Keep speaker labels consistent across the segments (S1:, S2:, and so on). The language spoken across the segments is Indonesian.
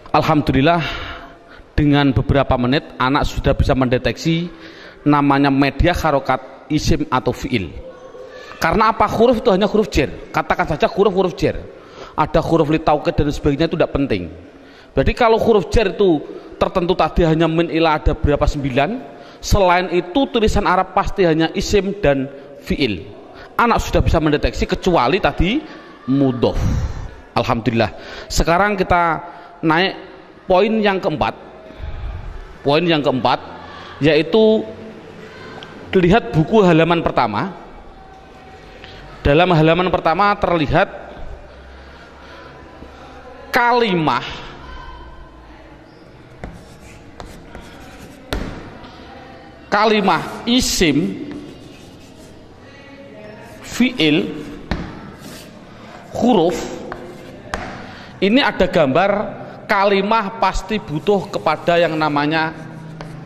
S1: Alhamdulillah dengan beberapa menit anak sudah bisa mendeteksi namanya media harokat isim atau fiil. Karena apa? Huruf itu hanya huruf jar. Katakan saja huruf jar. Ada huruf li taukid dan sebagainya, itu tidak penting. Berarti kalau huruf jar itu tertentu tadi hanya min ila ada berapa 9, selain itu tulisan Arab pasti hanya isim dan fiil. Anak sudah bisa mendeteksi kecuali tadi mudhof. Alhamdulillah. Sekarang kita naik poin yang keempat. Poin yang keempat yaitu lihat buku halaman pertama. Dalam halaman pertama terlihat kalimah isim, fiil, huruf. Ini ada gambar kalimah pasti butuh kepada yang namanya,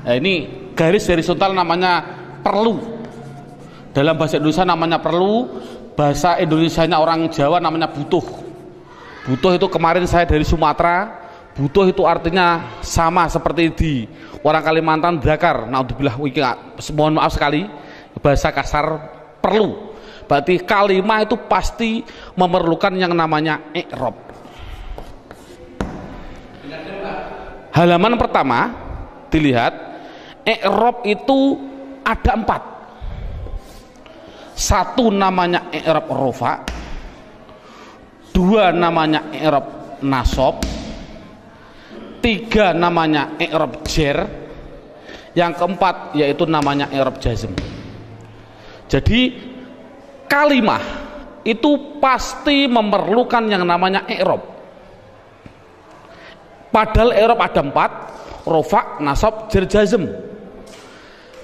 S1: ini garis horizontal namanya perlu. Dalam bahasa Indonesia namanya perlu, bahasa Indonesianya orang Jawa namanya butuh. Butuh itu kemarin saya dari Sumatera, butuh itu artinya sama seperti di orang Kalimantan dakar. Naudzubillah, mohon maaf sekali bahasa kasar perlu. Berarti kalimah itu pasti memerlukan yang namanya i'rab. Halaman pertama dilihat, i'rab itu ada 4. Satu namanya i'rab rofa, 2 namanya i'rab nasab, 3 namanya i'rab jar, yang keempat yaitu namanya i'rab jazm. Jadi kalimah itu pasti memerlukan yang namanya i'rab. Padahal i'rab ada 4, rofa, nasab, jar, jazm.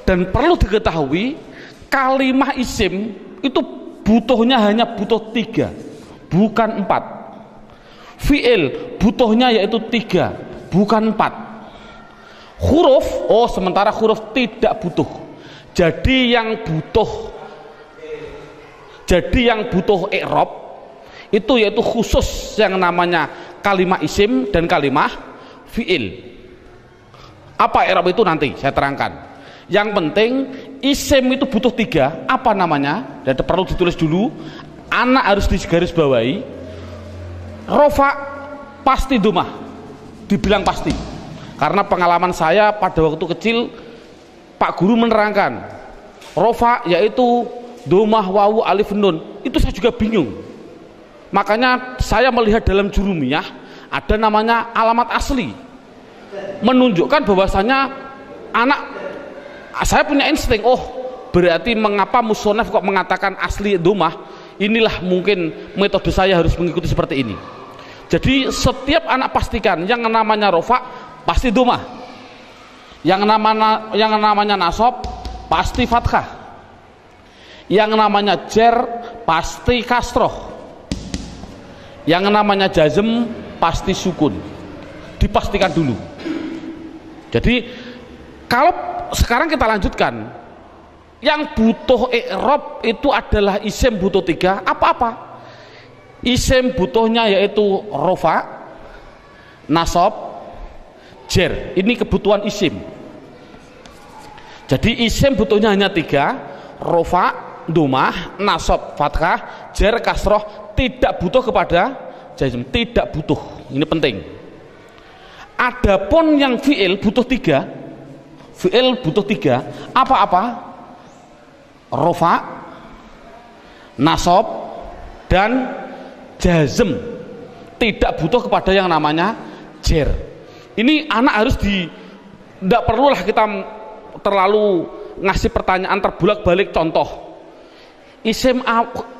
S1: Dan perlu diketahui kalimah isim itu butuhnya hanya butuh 3, bukan 4. Fi'il butuhnya yaitu 3, bukan 4. Huruf, sementara huruf tidak butuh. Jadi yang butuh i'rab itu yaitu khusus yang namanya kalimah isim dan kalimah fi'il. Apa i'rab itu nanti saya terangkan. Yang penting isim itu butuh 3, apa namanya? Dan perlu ditulis dulu. Anak harus digaris bawahi. Rofa pasti domah, dibilang pasti. Karena pengalaman saya pada waktu kecil, Pak Guru menerangkan rofa yaitu domah, wawu, alif, nun. Itu saya juga bingung. Makanya saya melihat dalam jurumiyah ada namanya alamat asli, menunjukkan bahwasanya anak, saya punya insting, berarti mengapa musonaf kok mengatakan asli domah, inilah mungkin metode saya harus mengikuti seperti ini. Jadi setiap anak pastikan yang namanya rofa pasti domah, yang namanya nasab pasti fathah, yang namanya jar pasti kasroh, yang namanya jazm pasti sukun. Dipastikan dulu. Jadi kalau sekarang kita lanjutkan, yang butuh i'rab itu adalah isim butuh 3, apa-apa. Isim butuhnya yaitu rofa, nasab, jar. Ini kebutuhan isim. Jadi isim butuhnya hanya 3, rofa, domah, nasab, fathah, jar, kasroh. Tidak butuh kepada jazm, tidak butuh. Ini penting. Adapun yang fi'il butuh 3, fi'il butuh 3, apa-apa? Rofa, nasab, dan jazm. Tidak butuh kepada yang namanya jar. Ini anak harus tidak perlulah kita terlalu ngasih pertanyaan terbulak-balik. Contoh, isim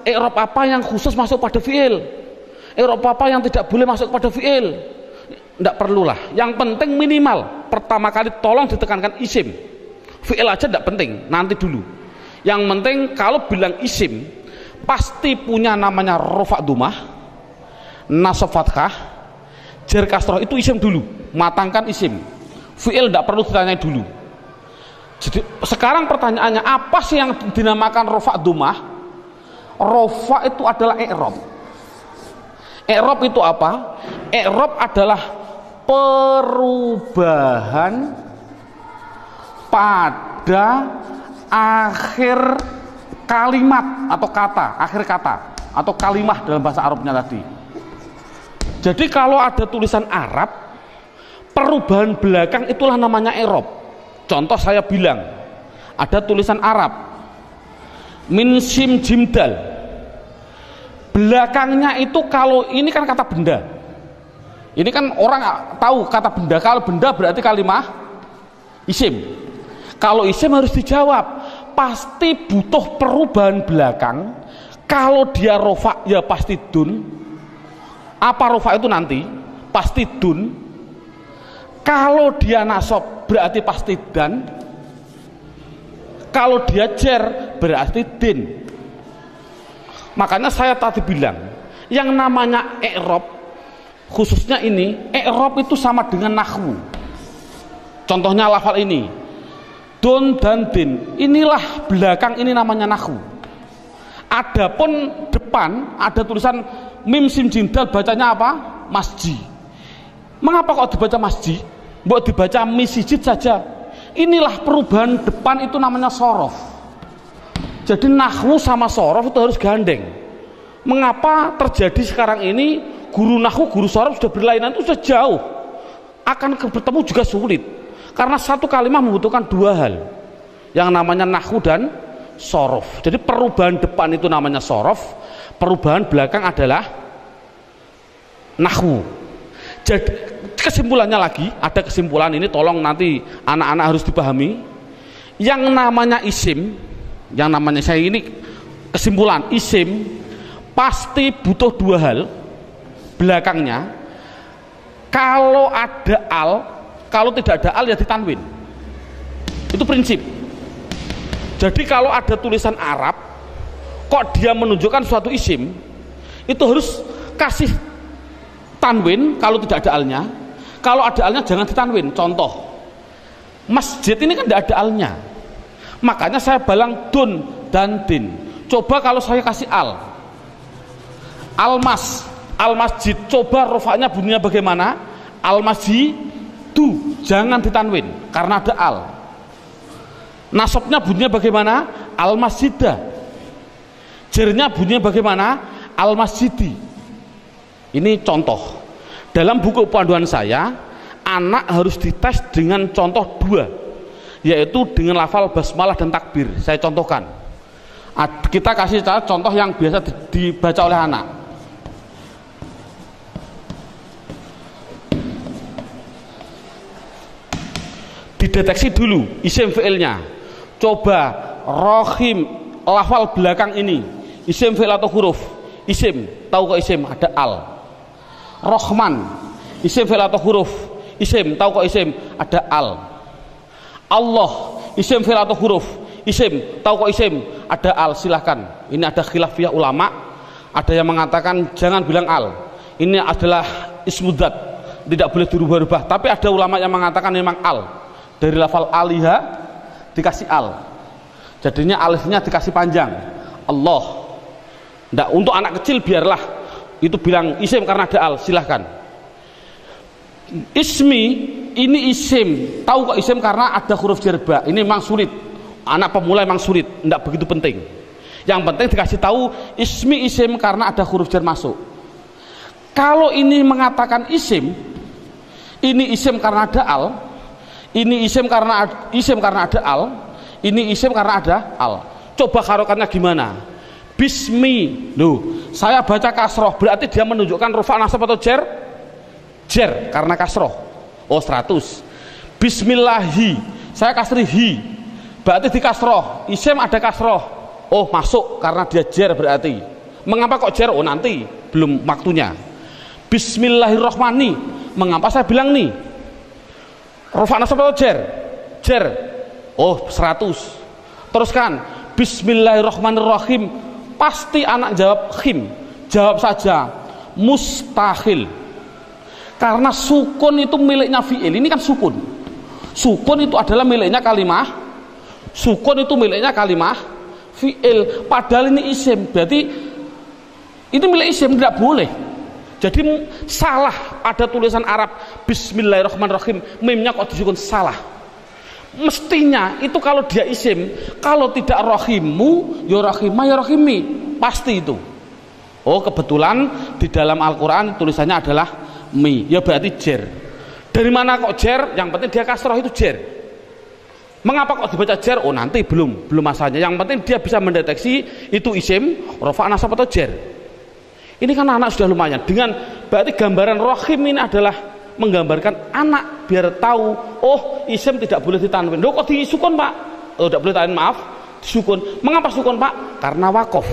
S1: i'rab apa yang khusus masuk pada fi'il, i'rab apa yang tidak boleh masuk pada fi'il. Tidak perlulah. Yang penting minimal pertama kali tolong ditekankan isim. Fi'il aja tidak penting, nanti dulu. Yang penting kalau bilang isim pasti punya namanya rofa domah, nasab fathah, jar kasroh. Itu isim dulu, matangkan isim. Fi'il tidak perlu ditanya dulu. Jadi sekarang pertanyaannya, apa sih yang dinamakan rofa domah? Rofa itu adalah i'rab. I'rab itu apa? I'rab adalah perubahan pada akhir kalimat atau kata, akhir kata atau kalimah dalam bahasa Arabnya tadi. Jadi kalau ada tulisan Arab, perubahan belakang itulah namanya i'rab. Contoh saya bilang, ada tulisan Arab min sim jim dal, belakangnya itu, kalau ini kan kata benda, ini kan orang tahu kata benda, kalau benda berarti kalimah isim. Kalau isim harus dijawab, pasti butuh perubahan belakang. Kalau dia rofa ya pasti dun. Apa rofa itu nanti pasti dun. Kalau dia nasab berarti pasti dan. Kalau dia jer berarti din. Makanya saya tadi bilang, yang namanya i'rab, khususnya ini, i'rab itu sama dengan nahwu. Contohnya lafal ini, dun dan din, inilah belakang, ini namanya nahwu. Adapun depan ada tulisan mim sim jim dal, bacanya apa? Masjid. Mengapa kok dibaca masjid? Mbok dibaca misjid saja. Inilah perubahan depan, itu namanya sorof. Jadi nahwu sama sorof itu harus gandeng. Mengapa terjadi sekarang ini guru nahwu, guru sorof sudah berlainan, itu sudah jauh, akan bertemu juga sulit, karena satu kalimat membutuhkan dua hal, yang namanya nahwu dan sorof. Jadi perubahan depan itu namanya sorof, perubahan belakang adalah nahwu. Jadi kesimpulannya lagi, ada kesimpulan ini, tolong nanti anak-anak harus dipahami. Yang namanya isim, yang namanya, saya ini kesimpulan, isim pasti butuh dua hal belakangnya. Kalau ada al, kalau tidak ada al ya ditanwin. Itu prinsip. Jadi kalau ada tulisan Arab kok dia menunjukkan suatu isim, itu harus kasih tanwin kalau tidak ada alnya. Kalau ada alnya jangan ditanwin. Contoh, masjid ini kan tidak ada alnya, makanya saya balang dun dan din. Coba kalau saya kasih al, almas, al masjid, coba rofaknya bunyinya bagaimana? Al masjid du, jangan ditanwin karena ada al. Nasabnya bunyinya bagaimana? Al masjidah. Jernya bunyinya bagaimana? Al masjidi. Ini contoh. Dalam buku panduan saya, anak harus dites dengan contoh dua, yaitu dengan lafal basmalah dan takbir. Saya contohkan. Kita kasih contoh yang biasa dibaca oleh anak. Dideteksi dulu isim fi'ilnya. Coba rohim, lafal belakang ini isim fi'il atau huruf? Isim. Tahu kok isim? Ada al. Rohman, isim fi'il atau huruf? Isim. Tahu kok isim? Ada al. Allah, isim fi'il atau huruf? Isim. Tahu kok isim? Ada al. Silahkan. Ini ada khilafiyah ulama. Ada yang mengatakan jangan bilang al. Ini adalah ismudzat, tidak boleh dirubah-rubah. Tapi ada ulama yang mengatakan memang al. Dari lafal aliha dikasih al. Jadinya alifnya dikasih panjang. Allah. Nggak, untuk anak kecil biarlah itu bilang isim karena ada al, silahkan. Ismi, ini isim. Tahu kok isim? Karena ada huruf jerba. Ini memang sulit, anak pemula memang sulit, tidak begitu penting. Yang penting dikasih tahu ismi isim karena ada huruf jar masuk. Kalau ini mengatakan isim, ini isim karena ada al, ini isim karena ada al, ini isim karena ada al. Coba harokannya gimana? Bismi, loh, saya baca kasroh, berarti dia menunjukkan rufa nasab atau jer? Jer, karena kasroh. Oh 100. Bismillahi, saya kasri hi, berarti di kasroh. Isim ada kasroh, oh masuk karena dia jer berarti. Mengapa kok jer? Oh nanti, belum waktunya. Bismillahirrohmani, mengapa saya bilang nih rufa nasab atau jer? Jer, oh 100. Teruskan, Bismillahirrohmanirrohim, pasti anak jawab khim, jawab saja mustahil, karena sukun itu miliknya fi'il. Ini kan sukun, sukun itu adalah miliknya kalimah, sukun itu miliknya kalimah fi'il, padahal ini isim, berarti ini milik isim, tidak boleh. Jadi salah ada tulisan Arab Bismillahirrahmanirrahim, mimnya kok disukun, salah. Mestinya itu kalau dia isim, kalau tidak rohimu ya rohimah ya rohimi, pasti itu. Oh kebetulan di dalam Al-Quran tulisannya adalah mi, ya berarti jer. Dari mana kok jer? Yang penting dia kasroh, itu jer. Mengapa kok dibaca jer? Oh nanti belum masanya. Yang penting dia bisa mendeteksi itu isim, rofa, nasab atau jer. Ini kan anak sudah lumayan. Dengan berarti gambaran rohim ini adalah menggambarkan anak biar tahu, oh isim tidak boleh ditanwin. Loh kok disukun pak? Oh tidak boleh tanwin, maaf, disukun. Mengapa sukun pak? Karena wakof.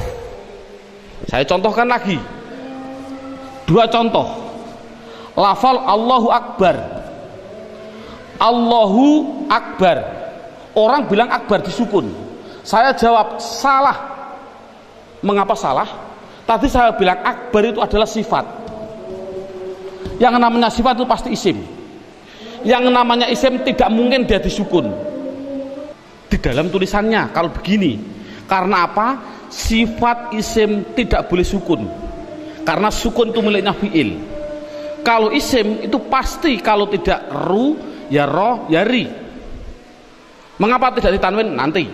S1: Saya contohkan lagi 2 contoh. Lafal Allahu Akbar. Allahu Akbar, orang bilang akbar disukun. Saya jawab salah. Mengapa salah? Tadi saya bilang akbar itu adalah sifat. Yang namanya sifat itu pasti isim. Yang namanya isim tidak mungkin dia disukun di dalam tulisannya kalau begini. Karena apa? Sifat isim tidak boleh sukun, karena sukun itu miliknya fi'il. Kalau isim itu pasti kalau tidak ru ya ro ya ri. Mengapa tidak ditanwin? Nanti.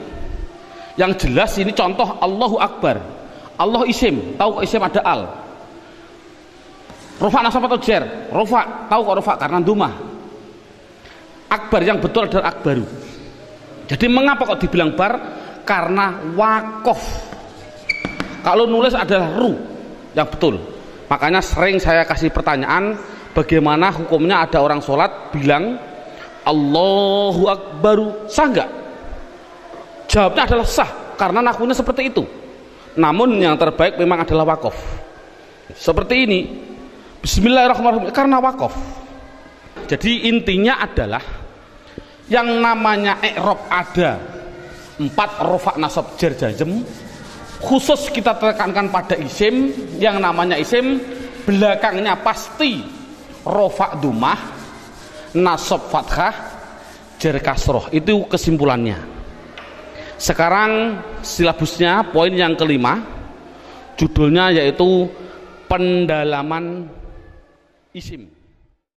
S1: Yang jelas ini contoh Allahu Akbar. Allah isim, tahu kok isim ada al. Rofa nasab atau jer? Rofa, tahu kok rofa karena dumah. Akbar yang betul adalah akbaru. Jadi mengapa kok dibilang bar? Karena wakof. Kalau nulis adalah ru yang betul. Makanya sering saya kasih pertanyaan, bagaimana hukumnya ada orang sholat bilang Allahu Akbaru, sah nggak? Jawabnya adalah sah, karena nahwunya seperti itu. Namun yang terbaik memang adalah wakof. Seperti ini, Bismillahirrahmanirrahim, karena wakof. Jadi intinya adalah yang namanya i'rab ada 4 rofa, nasab, jar, jazm. Khusus kita tekankan pada isim. Yang namanya isim belakangnya pasti rofa dumah, nasab fathah, jar kasroh. Itu kesimpulannya. Sekarang silabusnya poin yang kelima, judulnya yaitu pendalaman isim.